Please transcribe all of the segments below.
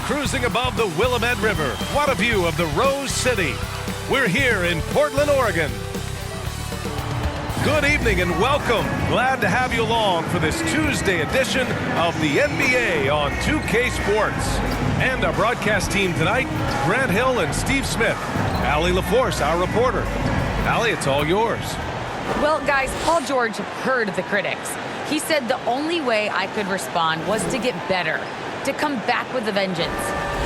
cruising above the Willamette River. What a view of the Rose City. We're here in Portland, Oregon. Good evening and welcome. Glad to have you along for this Tuesday edition of the NBA on 2K Sports. And our broadcast team tonight, Grant Hill and Steve Smith. Allie LaForce, our reporter. Allie, it's all yours. Well, guys, Paul George heard the critics. He said the only way I could respond was to get better, to come back with a vengeance.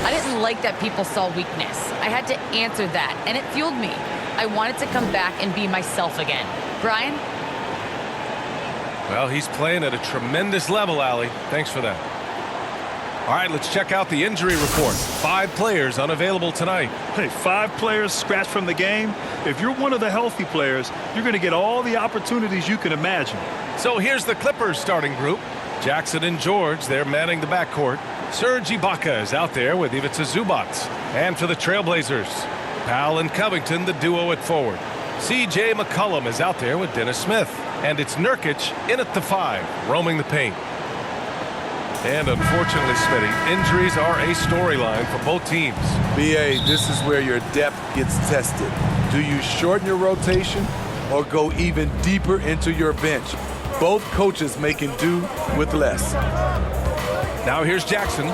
I didn't like that people saw weakness. I had to answer that, and it fueled me. I wanted to come back and be myself again. Brian? Well, he's playing at a tremendous level, Allie. Thanks for that. All right, let's check out the injury report. 5 players unavailable tonight. Hey, 5 players scratched from the game. If you're one of the healthy players, you're going to get all the opportunities you can imagine. So here's the Clippers starting group. Jackson and George, they're manning the backcourt. Serge Ibaka is out there with Ivica Zubac. And for the Trailblazers, Powell and Covington, the duo at forward. C.J. McCollum is out there with Dennis Smith. And it's Nurkic in at the 5, roaming the paint. And unfortunately, Smitty, injuries are a storyline for both teams. B.A., this is where your depth gets tested. Do you shorten your rotation or go even deeper into your bench? Both coaches making do with less. Now here's Jackson.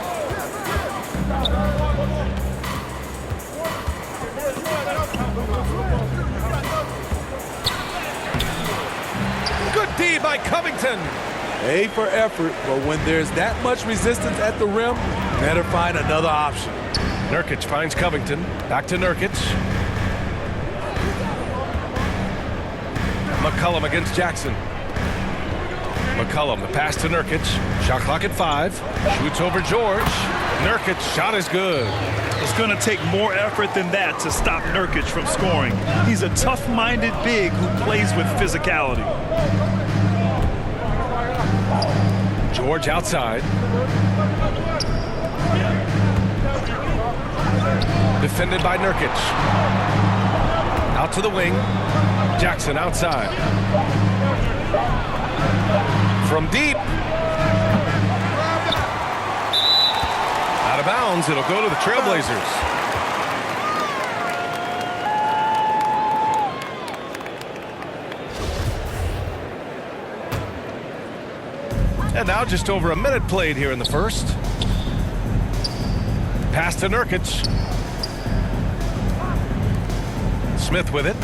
Good D by Covington. A for effort, but when there's that much resistance at the rim, better find another option. Nurkic finds Covington. Back to Nurkic. McCollum against Jackson. McCollum, the pass to Nurkic. Shot clock at 5. Shoots over George. Nurkic, shot is good. It's going to take more effort than that to stop Nurkic from scoring. He's a tough-minded big who plays with physicality. George outside. Defended by Nurkic. Out to the wing. Jackson outside. From deep. Out of bounds. It'll go to the Trailblazers. And now just over a minute played here in the first. Pass to Nurkic. Smith with it.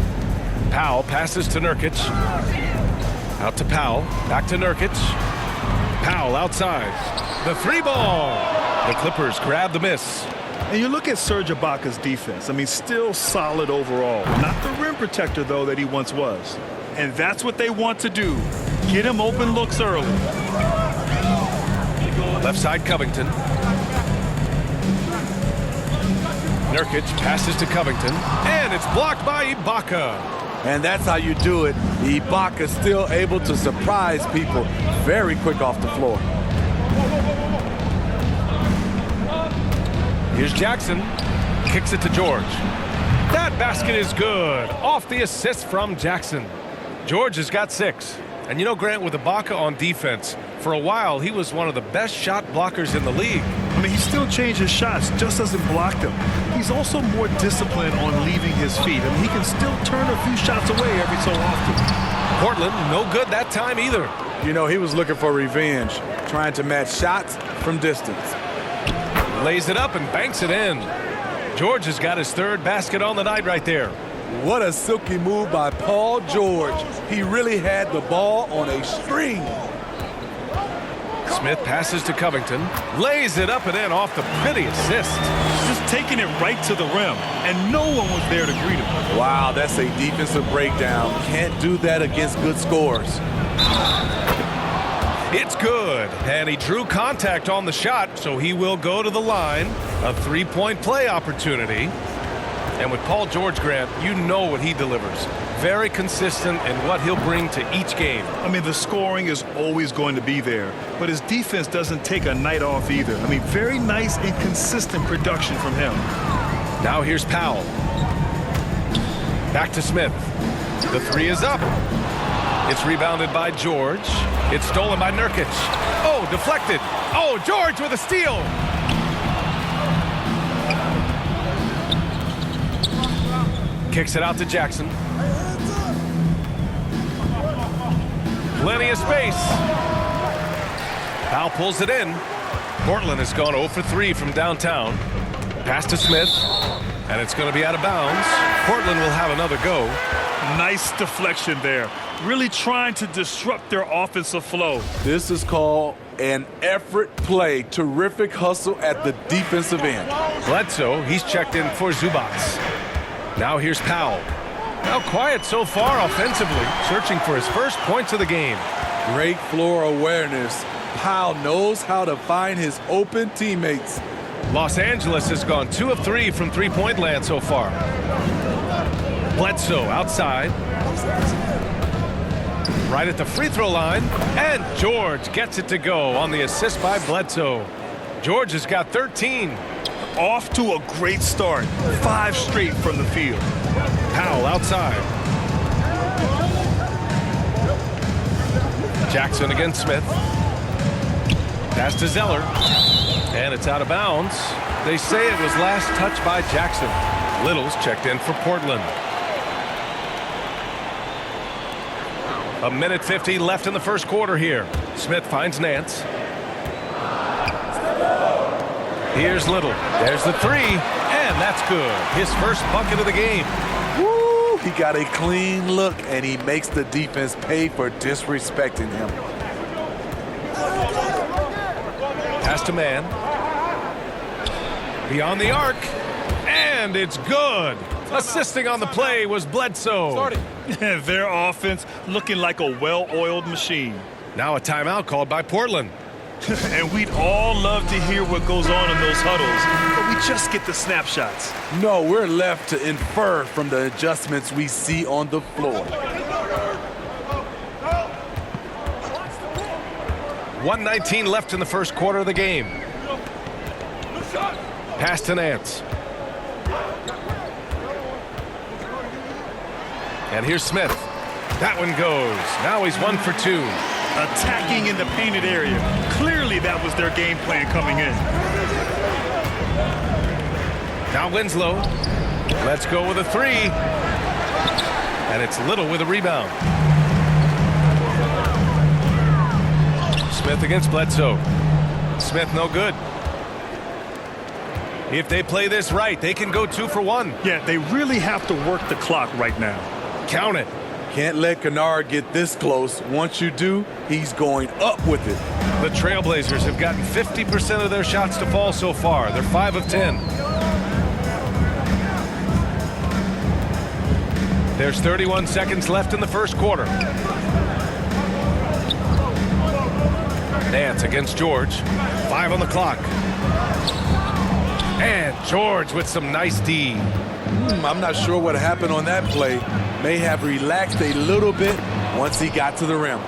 Powell passes to Nurkic. Out to Powell. Back to Nurkic. Powell outside. The 3 ball. The Clippers grab the miss. And you look at Serge Ibaka's defense. I mean, still solid overall. Not the rim protector, though, that he once was. And that's what they want to do. Get him open looks early. Left side Covington. Nurkic passes to Covington. And it's blocked by Ibaka. And that's how you do it. Ibaka still able to surprise people very quick off the floor. Here's Jackson. Kicks it to George. That basket is good. Off the assist from Jackson. George has got 6. And you know, Grant, with Ibaka on defense, for a while he was one of the best shot blockers in the league. I mean, he still changes shots, just doesn't block them. He's also more disciplined on leaving his feet. I mean, he can still turn a few shots away every so often. Portland, no good that time either. You know, he was looking for revenge, trying to match shots from distance. Lays it up and banks it in. George has got his 3rd basket on the night right there. What a silky move by Paul George. He really had the ball on a string. Smith passes to Covington. Lays it up and in off the pretty assist. Just taking it right to the rim, and no one was there to greet him. Wow, that's a defensive breakdown. Can't do that against good scores. It's good. And he drew contact on the shot, so he will go to the line. A 3-point play opportunity. And with Paul George, Grant, you know what he delivers. Very consistent in what he'll bring to each game. I mean, the scoring is always going to be there, but his defense doesn't take a night off either. I mean, very nice and consistent production from him. Now here's Powell. Back to Smith. The 3 is up. It's rebounded by George. It's stolen by Nurkic. Oh, deflected. Oh, George with a steal. Kicks it out to Jackson. Plenty of space. Powell pulls it in. Portland has gone 0 for 3 from downtown. Pass to Smith, and it's going to be out of bounds. Portland will have another go. Nice deflection there. Really trying to disrupt their offensive flow. This is called an effort play. Terrific hustle at the defensive end. Bledsoe, he's checked in for Zubats. Now here's Powell. Now quiet so far offensively, searching for his first points of the game. Great floor awareness. Powell knows how to find his open teammates. Los Angeles has gone 2 of 3 from three-point land so far. Bledsoe outside. Right at the free throw line, and George gets it to go on the assist by Bledsoe. George has got 13. Off to a great start. 5 straight from the field. Powell outside. Jackson against Smith. Pass to Zeller. And it's out of bounds. They say it was last touched by Jackson. Little's checked in for Portland. 1:50 left in the first quarter here. Smith finds Nance. Here's Little. There's the three, and that's good. His first bucket of the game. Woo! He got a clean look, and he makes the defense pay for disrespecting him. Pass to man. Beyond the arc, and it's good. Assisting on the play was Bledsoe. Their offense looking like a well-oiled machine. Now a timeout called by Portland. And we'd all love to hear what goes on in those huddles, but we just get the snapshots. No, we're left to infer from the adjustments we see on the floor. 1:19 left in the first quarter of the game. Pass to Nance. And here's Smith. That one goes. Now he's 1 for 2. Attacking in the painted area. Clearly that was their game plan coming in. Now Winslow. Let's go with a three. And it's Little with a rebound. Smith against Bledsoe. Smith no good. If they play this right, they can go 2 for 1. Yeah, they really have to work the clock right now. Count it. Can't let Kennard get this close. Once you do, he's going up with it. The Trailblazers have gotten 50% of their shots to fall so far. They're 5 of 10. There's 31 seconds left in the first quarter. Nance against George. 5 on the clock. And George with some nice D. I'm not sure what happened on that play. May have relaxed a little bit once he got to the rim.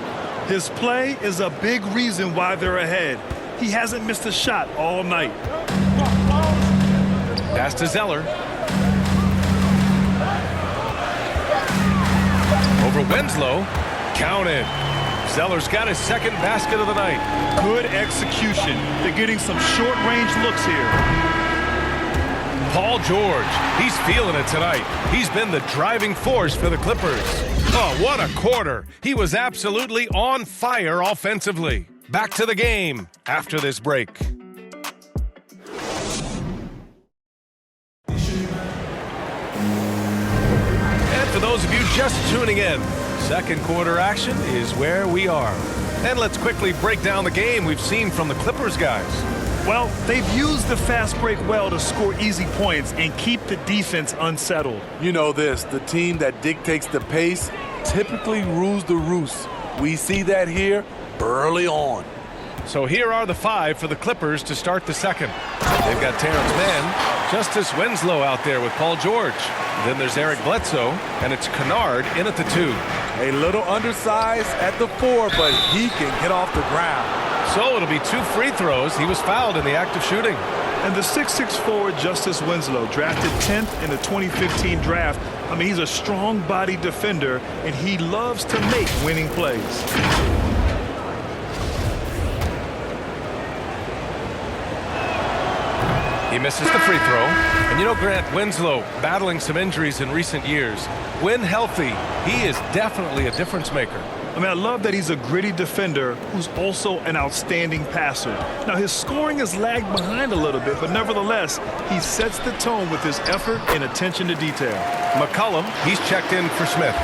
His play is a big reason why they're ahead. He hasn't missed a shot all night. Pass to Zeller. Over Winslow. Counted. Zeller's got his second basket of the night. Good execution. They're getting some short-range looks here. Paul George, he's feeling it tonight. He's been the driving force for the Clippers. Oh, what a quarter. He was absolutely on fire offensively. Back to the game after this break. And for those of you just tuning in, second quarter action is where we are. And let's quickly break down the game we've seen from the Clippers guys. Well, they've used the fast break well to score easy points and keep the defense unsettled. You know this, the team that dictates the pace typically rules the roost. We see that here early on. So here are the 5 for the Clippers to start the second. They've got Terrence Mann, Justice Winslow out there with Paul George. Then there's Eric Bledsoe, and it's Kennard in at the 2. A little undersized at the 4, but he can get off the ground. So it'll be 2 free throws. He was fouled in the act of shooting. And the 6'6" forward, Justice Winslow, drafted 10th in the 2015 draft. I mean, he's a strong body defender, and he loves to make winning plays. He misses the free throw. And you know, Grant, Winslow battling some injuries in recent years. When healthy, he is definitely a difference maker. I mean, I love that he's a gritty defender who's also an outstanding passer. Now, his scoring has lagged behind a little bit, but nevertheless, he sets the tone with his effort and attention to detail. McCollum, he's checked in for Smith.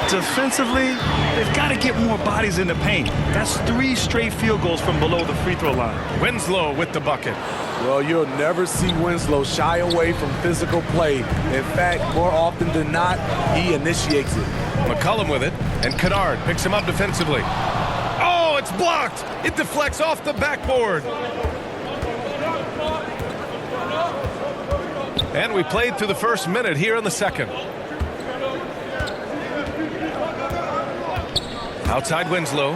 Defensively, they've got to get more bodies in the paint. That's 3 straight field goals from below the free throw line. Winslow with the bucket. Well, you'll never see Winslow shy away from physical play. In fact, more often than not, he initiates it. McCollum with it, and Kennard picks him up defensively. Oh, it's blocked! It deflects off the backboard. And we played through the first minute here in the second. Outside Winslow.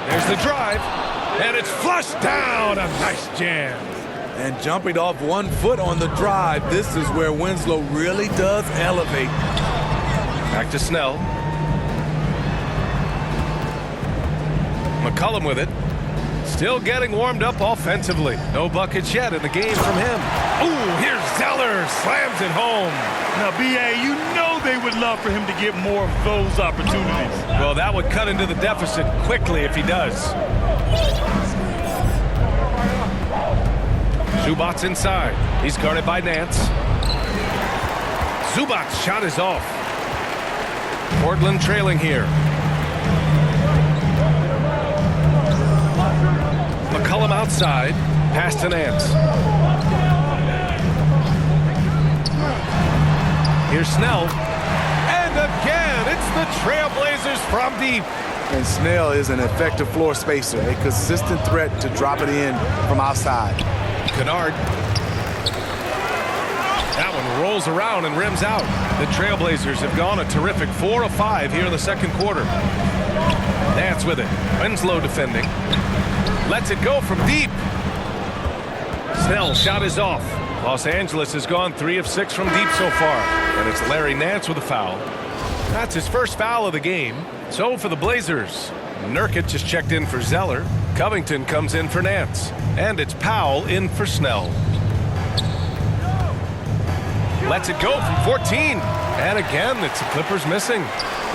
There's the drive, and it's flushed down. A nice jam. And jumping off 1 foot on the drive, this is where Winslow really does elevate. Back to Snell. McCollum with it. Still getting warmed up offensively. No buckets yet in the game from him. Ooh, here's Zeller. Slams it home. Now, B.A., you know they would love for him to get more of those opportunities. Well, that would cut into the deficit quickly if he does. Zubac's inside. He's guarded by Nance. Zubac's shot is off. Portland trailing here. McCollum outside. Pass to Nance. Here's Snell. And again, it's the Trailblazers from deep. And Snell is an effective floor spacer, a consistent threat to drop it in from outside. Kennard. That one rolls around and rims out. The Trailblazers have gone a terrific 4 of 5 here in the second quarter. Nance with it. Winslow defending. Lets it go from deep. Snell shot is off. Los Angeles has gone 3 of 6 from deep so far. And it's Larry Nance with a foul. That's his first foul of the game. So for the Blazers, Nurkic is checked in for Zeller. Covington comes in for Nance. And it's Powell in for Snell. Lets it go from 14. And again, it's the Clippers missing.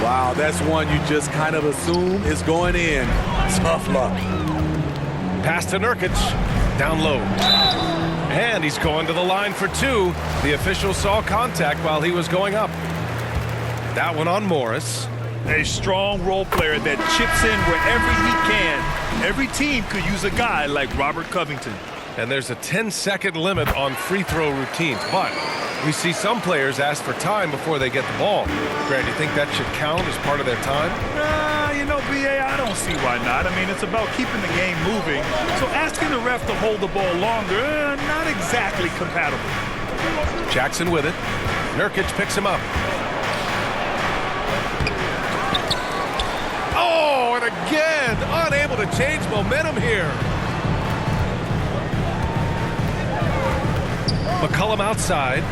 Wow, that's one you just kind of assume is going in. Tough luck. Pass to Nurkic. Down low. And he's going to the line for 2. The official saw contact while he was going up. That one on Morris. A strong role player that chips in wherever he can. Every team could use a guy like Robert Covington. And there's a 10-second limit on free throw routines. But we see some players ask for time before they get the ball. Grant, do you think that should count as part of their time? You know, B.A., I don't see why not. I mean, it's about keeping the game moving. So asking the ref to hold the ball longer, not exactly compatible. Jackson with it. Nurkic picks him up. Oh, and again, unable to change momentum here. McCollum outside.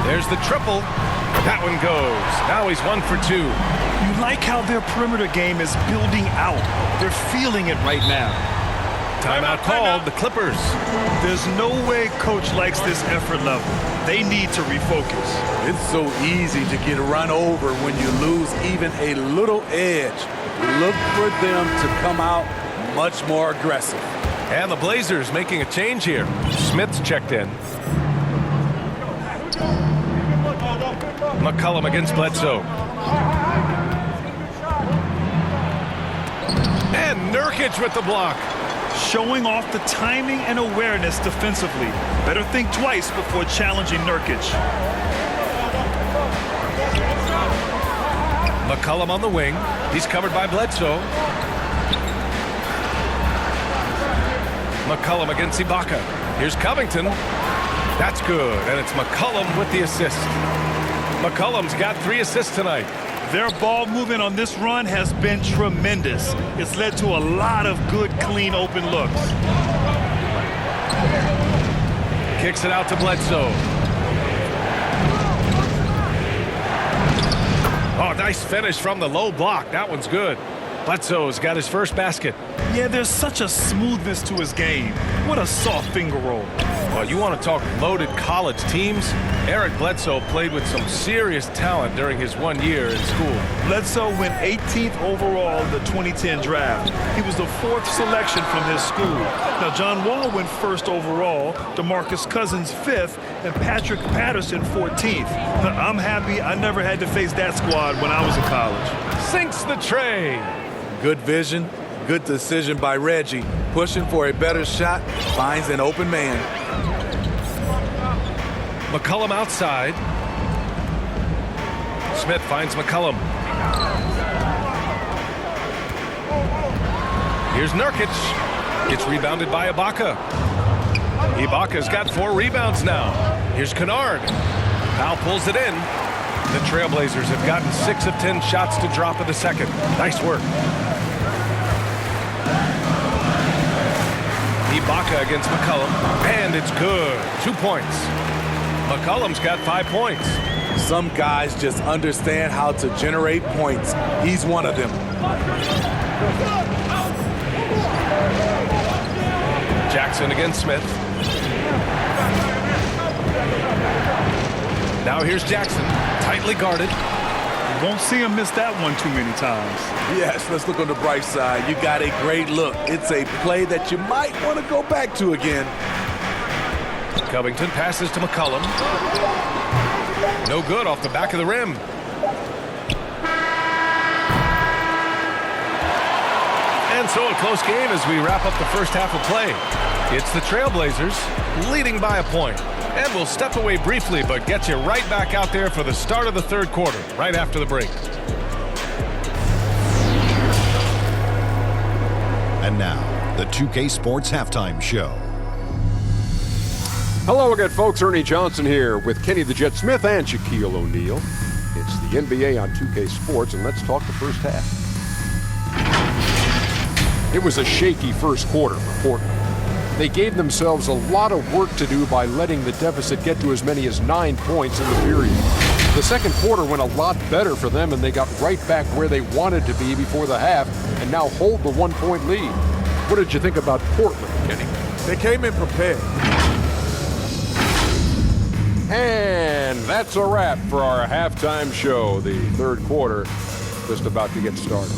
There's the triple. That one goes. Now he's 1 for 2. You like how their perimeter game is building out. They're feeling it right now. Timeout called, the Clippers. There's no way coach likes this effort level. They need to refocus. It's so easy to get run over when you lose even a little edge. Look for them to come out much more aggressive. And the Blazers making a change here. Smith's checked in. McCollum against Bledsoe. And Nurkic with the block. Showing off the timing and awareness defensively. Better think twice before challenging Nurkic. McCollum on the wing. He's covered by Bledsoe. McCollum against Ibaka. Here's Covington. That's good. And it's McCollum with the assist. McCollum's got 3 assists tonight. Their ball movement on this run has been tremendous. It's led to a lot of good, clean, open looks. Kicks it out to Bledsoe. Oh, nice finish from the low block. That one's good. Bledsoe's got his first basket. Yeah, there's such a smoothness to his game. What a soft finger roll. Well, you want to talk loaded college teams? Eric Bledsoe played with some serious talent during his 1 year in school. Bledsoe went 18th overall in the 2010 draft. He was the 4th selection from his school. Now, John Wall went 1st overall, DeMarcus Cousins 5th, and Patrick Patterson 14th. I'm happy I never had to face that squad when I was in college. Sinks the tray. Good vision, good decision by Reggie. Pushing for a better shot, finds an open man. McCollum outside. Smith finds McCollum. Here's Nurkic. Gets rebounded by Ibaka. Ibaka's got 4 rebounds now. Here's Kennard. Powell pulls it in. The Trailblazers have gotten 6 of 10 shots to drop in the second. Nice work. Ibaka against McCollum, and it's good. 2 points. McCollum's got 5 points. Some guys just understand how to generate points. He's one of them. Jackson against Smith. Now here's Jackson, tightly guarded. You won't see him miss that one too many times. Yes, let's look on the bright side. You got a great look. It's a play that you might want to go back to again. Covington passes to McCollum. No good off the back of the rim. And so a close game as we wrap up the first half of play. It's the Trailblazers leading by a point. And we'll step away briefly, but get you right back out there for the start of the third quarter, right after the break. And now, the 2K Sports Halftime Show. Hello again, folks. Ernie Johnson here with Kenny the Jet Smith and Shaquille O'Neal. It's the NBA on 2K Sports, and let's talk the first half. It was a shaky first quarter for Portland. They gave themselves a lot of work to do by letting the deficit get to as many as 9 points in the period. The second quarter went a lot better for them, and they got right back where they wanted to be before the half and now hold the 1-point lead. What did you think about Portland, Kenny? They came in prepared. And that's a wrap for our halftime show. The third quarter just about to get started.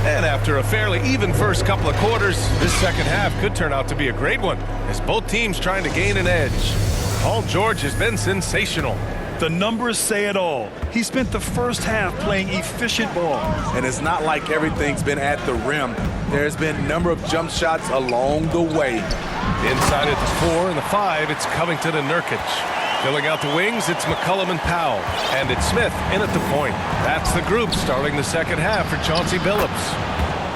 And after a fairly even first couple of quarters, this second half could turn out to be a great one as both teams trying to gain an edge. Paul George has been sensational. The numbers say it all. He spent the first half playing efficient ball. And it's not like everything's been at the rim. There's been a number of jump shots along the way. Inside at the 4 and the 5, it's Covington and Nurkic. Filling out the wings, it's McCollum and Powell. And it's Smith in at the point. That's the group starting the second half for Chauncey Billups.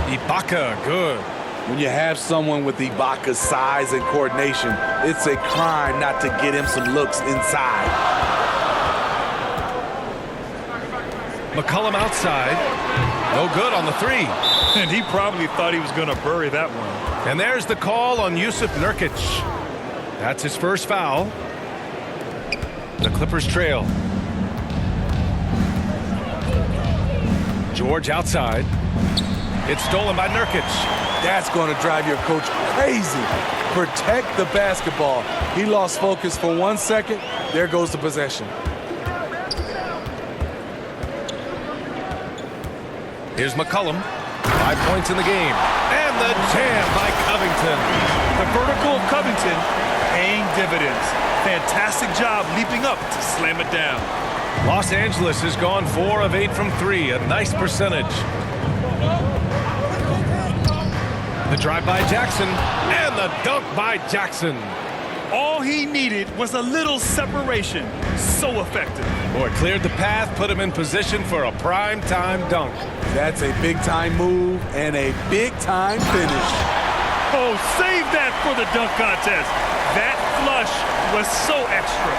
Ibaka, good. When you have someone with Ibaka's size and coordination, it's a crime not to get him some looks inside. McCollum outside. No good on the 3. And he probably thought he was going to bury that one. And there's the call on Yusuf Nurkic. That's his first foul. The Clippers trail. George outside. It's stolen by Nurkic. That's going to drive your coach crazy. Protect the basketball. He lost focus for 1 second. There goes the possession. Here's McCollum. 5 points in the game. And the jam by Covington. The vertical of Covington paying dividends. Fantastic job leaping up to slam it down. Los Angeles has gone 4 of 8 from 3. A nice percentage. The drive by Jackson. And the dunk by Jackson. All he needed was a little separation. So effective. Boy, cleared the path, put him in position for a prime-time dunk. That's a big-time move and a big-time finish. Oh, save that for the dunk contest. That flush was so extra.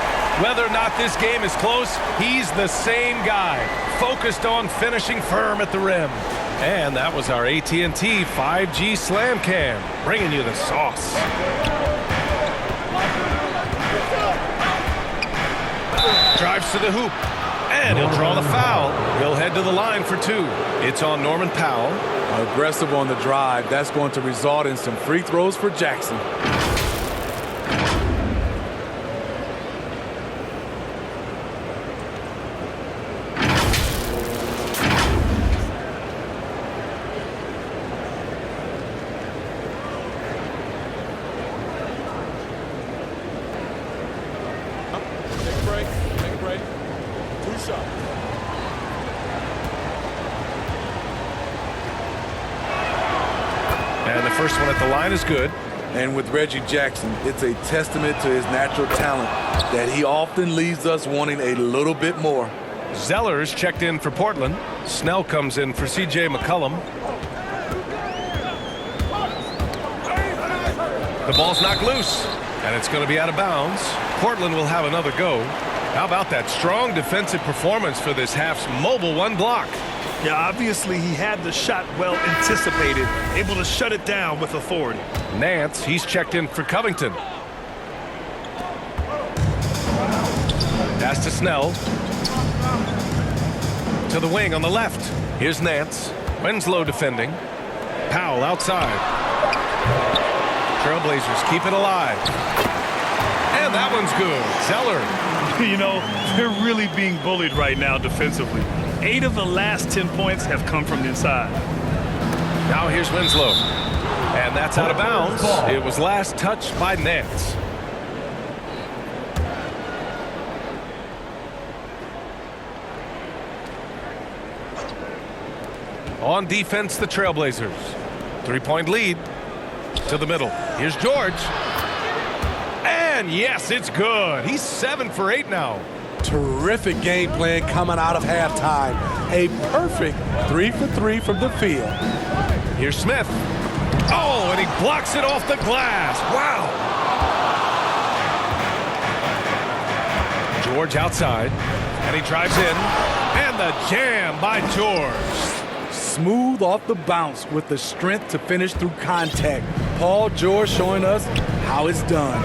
Whether or not this game is close, he's the same guy, focused on finishing firm at the rim. And that was our AT&T 5G Slam Cam, bringing you the sauce. Drives to the hoop, and he'll draw the foul. He'll head to the line for two. It's on Norman Powell. Aggressive on the drive. That's going to result in some free throws for Jackson. Take a break. 2 shots. And the first one at the line is good. And with Reggie Jackson, it's a testament to his natural talent that he often leaves us wanting a little bit more. Zeller's checked in for Portland. Snell comes in for C.J. McCollum. The ball's knocked loose, and it's going to be out of bounds. Portland will have another go. How about that strong defensive performance for this half's mobile one block? Yeah, obviously he had the shot well anticipated, able to shut it down with authority. Nance, he's checked in for Covington. Pass to Snell. To the wing on the left. Here's Nance. Winslow defending. Powell outside. Trailblazers keep it alive. And that one's good. Zeller. You know, they're really being bullied right now defensively. 8 of the last 10 points have come from inside. Now here's Winslow. And that's out of bounds. It was last touched by Nance. On defense, the Trailblazers. 3-point lead to the middle. Here's George. And yes, it's good. He's 7 for 8 now. Terrific game plan coming out of halftime. A perfect 3 for 3 from the field. Here's Smith. Oh, and he blocks it off the glass. Wow. George outside, and he drives in. And the jam by George. Smooth off the bounce with the strength to finish through contact. Paul George showing us how it's done.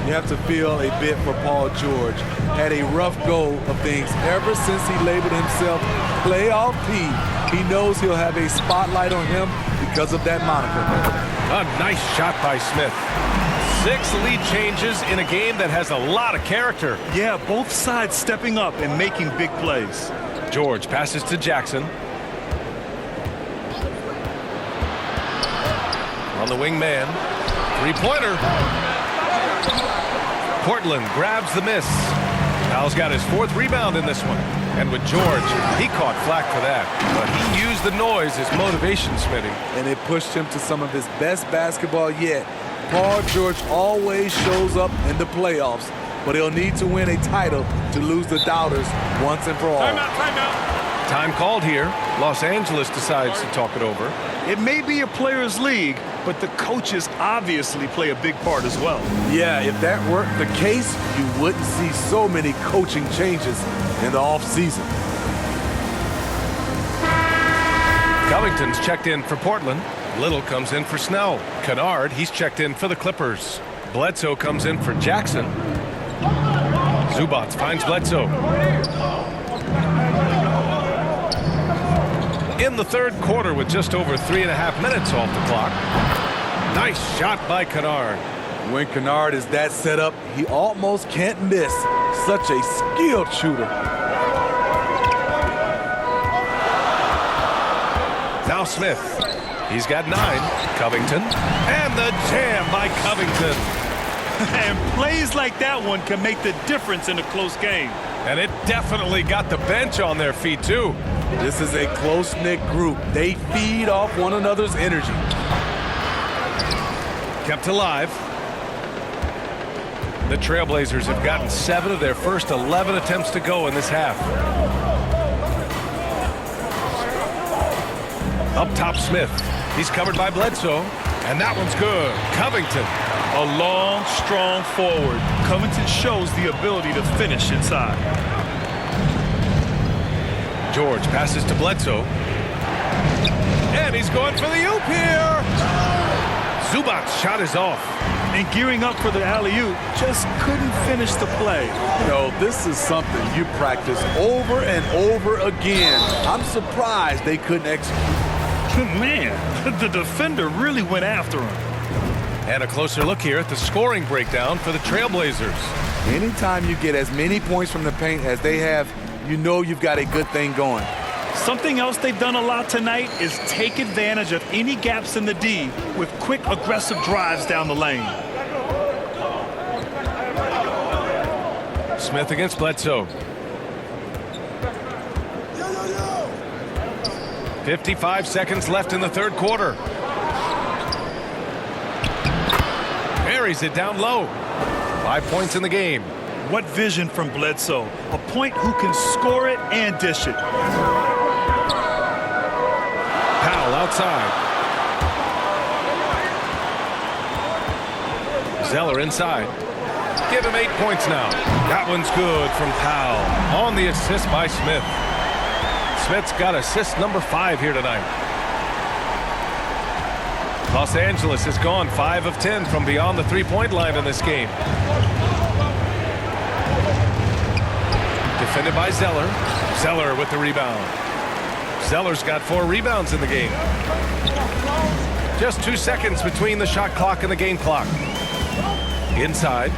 You have to feel a bit for Paul George. Had a rough go of things ever since he labeled himself Playoff P. He knows he'll have a spotlight on him because of that moniker. A nice shot by Smith. 6 lead changes in a game that has a lot of character. Yeah, both sides stepping up and making big plays. George passes to Jackson. On the wing man. 3-pointer. Portland grabs the miss. Powell's got his 4th rebound in this one. And with George, he caught flack for that. But he used the noise as motivation, Smitty. And it pushed him to some of his best basketball yet. Paul George always shows up in the playoffs, but he'll need to win a title to lose the doubters once and for all. Timeout. Time called here. Los Angeles decides to talk it over. It may be a players' league, but the coaches obviously play a big part as well. Yeah, if that weren't the case, you wouldn't see so many coaching changes in the offseason. Covington's checked in for Portland. Little comes in for Snell. Kennard, he's checked in for the Clippers. Bledsoe comes in for Jackson. Zubac finds Bledsoe. In the 3rd quarter with just over 3.5 minutes off the clock. Nice shot by Kennard. When Kennard is that set up, he almost can't miss. Such a skilled shooter. Now Smith. He's got 9. Covington. And the jam by Covington. And plays like that one can make the difference in a close game. And it definitely got the bench on their feet, too. This is a close-knit group. They feed off one another's energy. Kept alive. The Trailblazers have gotten 7 of their first 11 attempts to go in this half. Up top, Smith. He's covered by Bledsoe. And that one's good. Covington. A long, strong forward. Covington shows the ability to finish inside. George passes to Bledsoe. And he's going for the oop here. Zubac's shot is off. And gearing up for the alley-oop, just couldn't finish the play. You know, this is something you practice over and over again. I'm surprised they couldn't execute. Man, the defender really went after him. And a closer look here at the scoring breakdown for the Trailblazers. Anytime you get as many points from the paint as they have, you know you've got a good thing going. Something else they've done a lot tonight is take advantage of any gaps in the D with quick, aggressive drives down the lane. Smith against Bledsoe. 55 seconds left in the third quarter. Buries it down low. 5 points in the game. What vision from Bledsoe. A point who can score it and dish it. Powell outside. Zeller inside. Give him 8 points now. That one's good from Powell. On the assist by Smith. Smith's got assist number 5 here tonight. Los Angeles has gone 5 of 10 from beyond the three-point line in this game. Defended by Zeller. Zeller with the rebound. Zeller's got 4 rebounds in the game. Just 2 seconds between the shot clock and the game clock. Inside.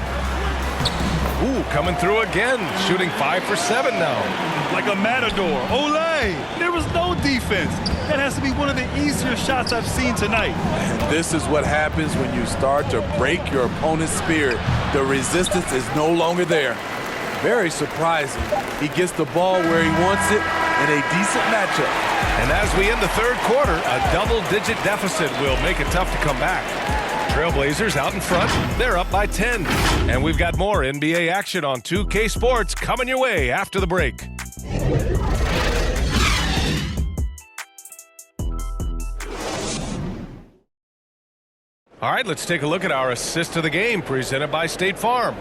Ooh, coming through again. Shooting 5 for 7 now. Like a matador. Olay! There was no defense. That has to be one of the easier shots I've seen tonight. And this is what happens when you start to break your opponent's spirit. The resistance is no longer there. Very surprising. He gets the ball where he wants it in a decent matchup. And as we end the third quarter, a double-digit deficit will make it tough to come back. Trailblazers out in front. They're up by 10. And we've got more NBA action on 2K Sports coming your way after the break. All right, let's take a look at our assist of the game presented by State Farm.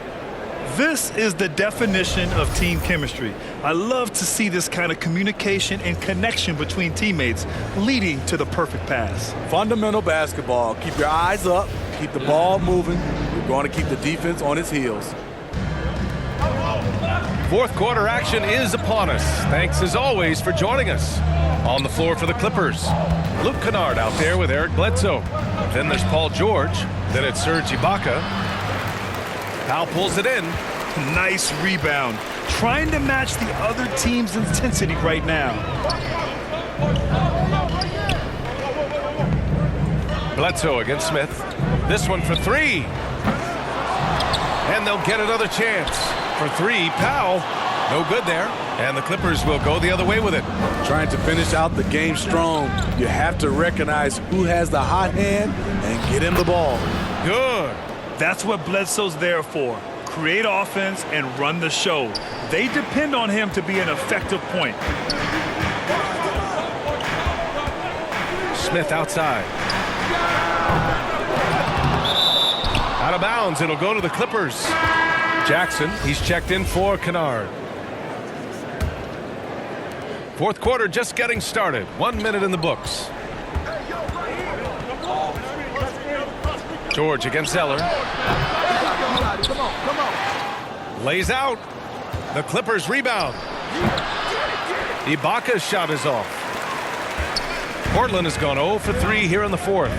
This is the definition of team chemistry. I love to see this kind of communication and connection between teammates leading to the perfect pass. Fundamental basketball. Keep your eyes up. Keep the ball moving. You're going to keep the defense on its heels. Fourth quarter action is upon us. Thanks as always for joining us. On the floor for the Clippers, Luke Kennard out there with Eric Bledsoe. Then there's Paul George. Then it's Serge Ibaka. Powell pulls it in. Nice rebound. Trying to match the other team's intensity right now. Bledsoe against Smith. This one for 3. And they'll get another chance. For 3, Powell. No good there. And the Clippers will go the other way with it. Trying to finish out the game strong. You have to recognize who has the hot hand and get him the ball. Good. That's what Bledsoe's there for. Create offense and run the show. They depend on him to be an effective point. Smith outside. Out of bounds. It'll go to the Clippers. Jackson, he's checked in for Kennard. Fourth quarter just getting started. 1 minute in the books. George against Zeller. Lays out. The Clippers rebound. Ibaka's shot is off. Portland has gone 0 for 3 here in the fourth.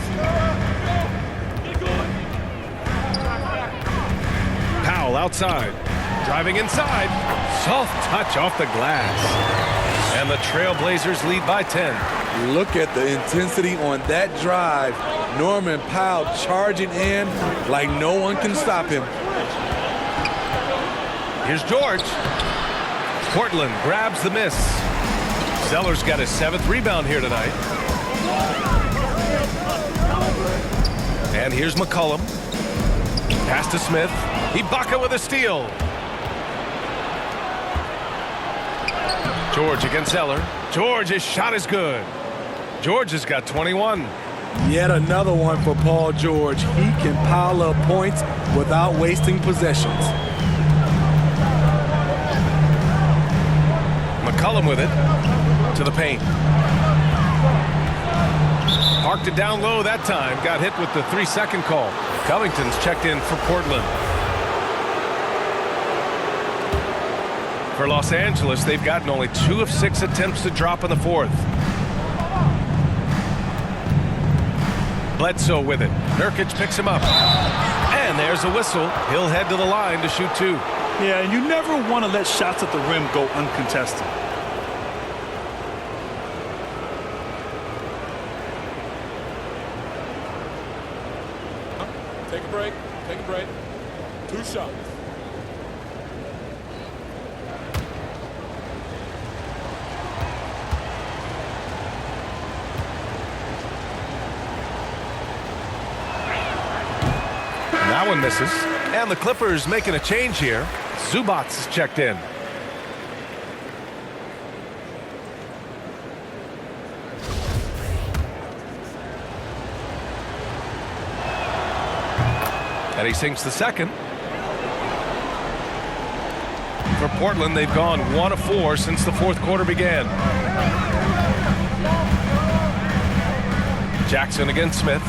Powell outside. Driving inside. Soft touch off the glass. And the Trailblazers lead by 10. Look at the intensity on that drive. Norman Powell charging in like no one can stop him. Here's George. Portland grabs the miss. Zeller's got his 7th rebound here tonight. And here's McCollum. Pass to Smith. Ibaka with a steal. George against Zeller. George, his shot is good. George has got 21. Yet another one for Paul George. He can pile up points without wasting possessions. McCollum with it to the paint. Parked it down low that time. Got hit with the 3-second call. Covington's checked in for Portland. For Los Angeles, they've gotten only 2 of 6 attempts to drop in the fourth. Bledsoe with it. Nurkic picks him up. And there's a whistle. He'll head to the line to shoot 2. Yeah, and you never want to let shots at the rim go uncontested. Take a break. Take a break. 2 shots. That one misses. And the Clippers making a change here. Zubac is checked in. And he sinks the second. For Portland, they've gone 1 of 4 since the fourth quarter began. Jackson against Smith.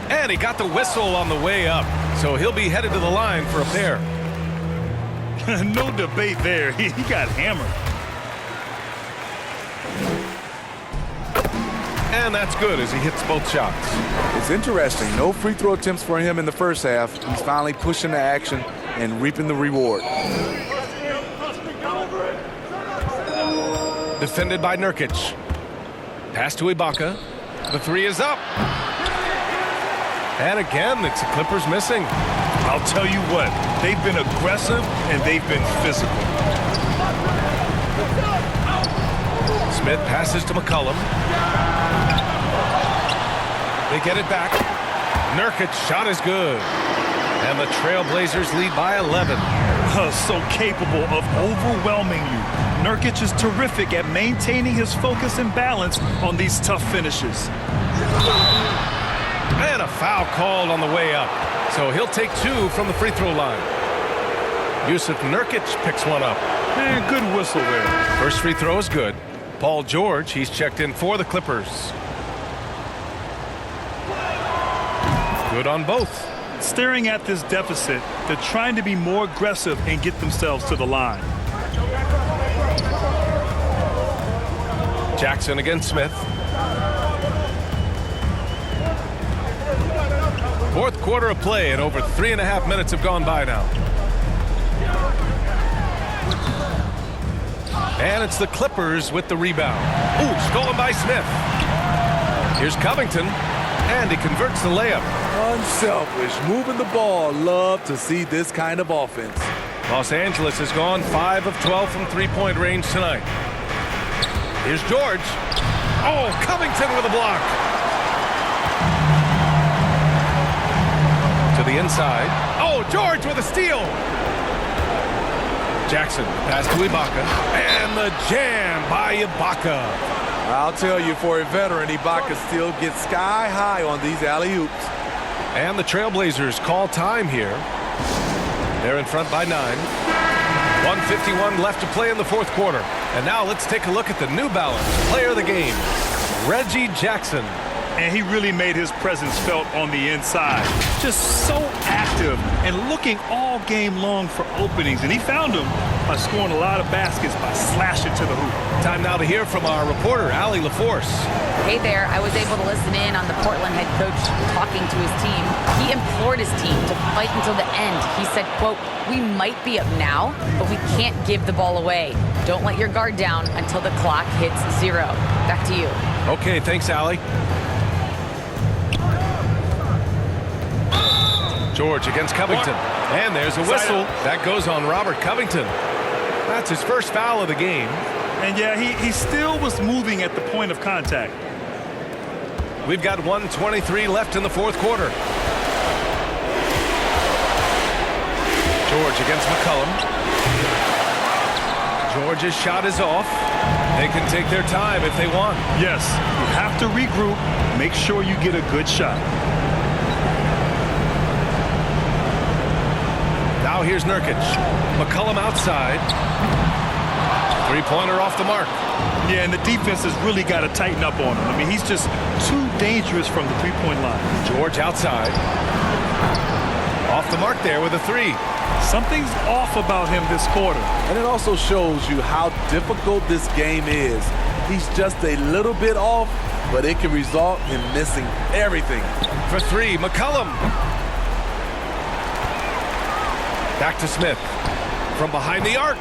And he got the whistle on the way up, so he'll be headed to the line for a pair. No debate there. He got hammered. And that's good as he hits both shots. It's interesting. No free throw attempts for him in the first half. He's finally pushing the action and reaping the reward. Defended by Nurkic. Pass to Ibaka. The 3 is up. And again, it's the Clippers missing. I'll tell you what, they've been aggressive and they've been physical. Smith passes to McCollum. They get it back. Nurkic's shot is good. And the Trailblazers lead by 11. So capable of overwhelming you. Nurkic is terrific at maintaining his focus and balance on these tough finishes. And a foul called on the way up. So he'll take 2 from the free throw line. Yusuf Nurkic picks one up. Man, good whistle there. First free throw is good. Paul George, he's checked in for the Clippers. Good on both. Staring at this deficit, they're trying to be more aggressive and get themselves to the line. Jackson against Smith. Fourth quarter of play, and over 3.5 minutes have gone by now. And it's the Clippers with the rebound. Ooh, stolen by Smith. Here's Covington, and he converts the layup. Unselfish, moving the ball. Love to see this kind of offense. Los Angeles has gone 5 of 12 from three-point range tonight. Here's George. Oh, Covington with a block. To the inside. Oh, George with a steal. Jackson pass to Ibaka. And the jam by Ibaka. I'll tell you, for a veteran, Ibaka still gets sky high on these alley-oops. And the Trailblazers call time here. They're in front by 9. 1:51 left to play in the fourth quarter. And now let's take a look at the New Balance player of the game, Reggie Jackson. And he really made his presence felt on the inside. Just so active and looking all game long for openings. And he found them by scoring a lot of baskets by slashing to the hoop. Time now to hear from our reporter, Allie LaForce. Hey there, I was able to listen in on the Portland head coach talking to his team. He implored his team to fight until the end. He said, quote, "We might be up now, but we can't give the ball away. Don't let your guard down until the clock hits 0. Back to you. Okay, thanks, Allie. George against Covington. And there's a whistle. That goes on Robert Covington. That's his first foul of the game. And yeah, he still was moving at the point of contact. We've got 1:23 left in the fourth quarter. George against McCollum. Georgia's shot is off. They can take their time if they want. Yes, you have to regroup. Make sure you get a good shot. Now here's Nurkic. McCollum outside. Three-pointer off the mark. Yeah, and the defense has really got to tighten up on him. I mean, he's just too dangerous from the three-point line. George outside. Off the mark there with a three. Something's off about him this quarter. And it also shows you how difficult this game is. He's just a little bit off, but it can result in missing everything. For three, McCollum. Back to Smith. From behind the arc.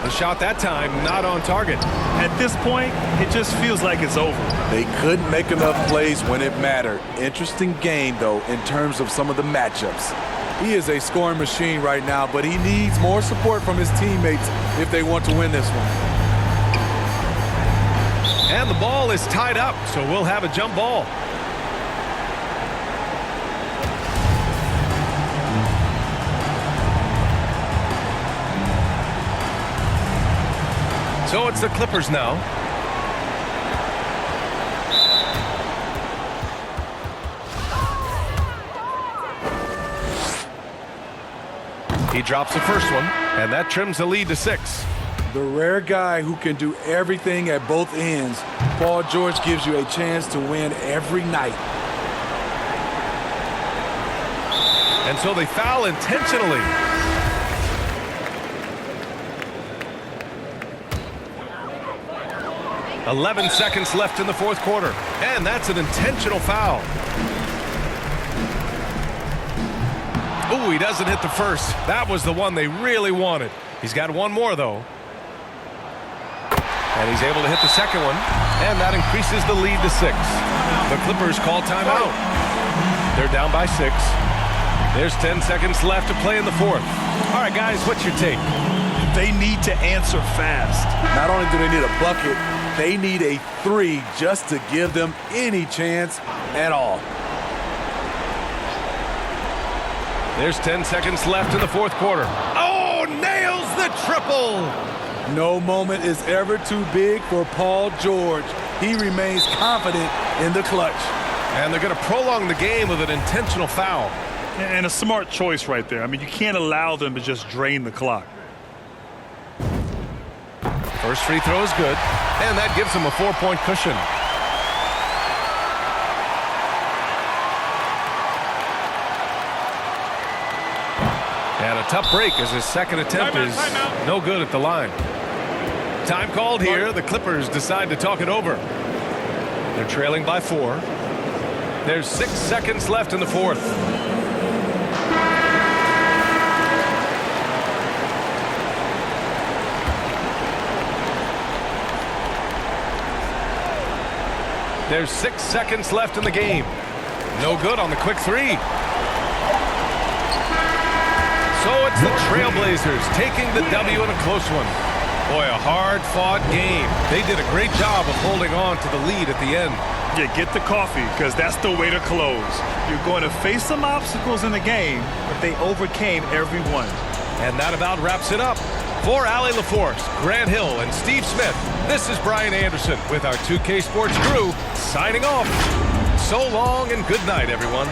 The shot that time not on target. At this point, it just feels like it's over. They couldn't make enough plays when it mattered. Interesting game, though, in terms of some of the matchups. He is a scoring machine right now, but he needs more support from his teammates if they want to win this one. And the ball is tied up, so we'll have a jump ball. So it's the Clippers now. He drops the first one, and that trims the lead to 6. The rare guy who can do everything at both ends. Paul George gives you a chance to win every night. And so they foul intentionally. "11 seconds left in the fourth quarter, and that's an intentional foul." Ooh, he doesn't hit the first. That was the one they really wanted. He's got one more, though. And he's able to hit the second one, and that increases the lead to 6. The Clippers call timeout. They're down by 6. There's 10 seconds left to play in the fourth. All right, guys, what's your take? They need to answer fast. Not only do they need a bucket, they need a 3 just to give them any chance at all. There's 10 seconds left in the fourth quarter. Oh, nails the triple! No moment is ever too big for Paul George. He remains confident in the clutch. And they're going to prolong the game with an intentional foul. And a smart choice right there. I mean, you can't allow them to just drain the clock. First free throw is good, and that gives him a 4-point cushion. And a tough break as his second attempt is no good at the line. Time called here. The Clippers decide to talk it over. They're trailing by 4. There's 6 seconds left in the fourth. There's 6 seconds left in the game. No good on the quick three. So it's the Trailblazers taking the W in a close one. Boy, a hard-fought game. They did a great job of holding on to the lead at the end. Yeah, get the coffee, because that's the way to close. You're going to face some obstacles in the game, but they overcame every one. And that about wraps it up. For Allie LaForce, Grant Hill, and Steve Smith, this is Brian Anderson with our 2K Sports crew signing off. So long and good night, everyone.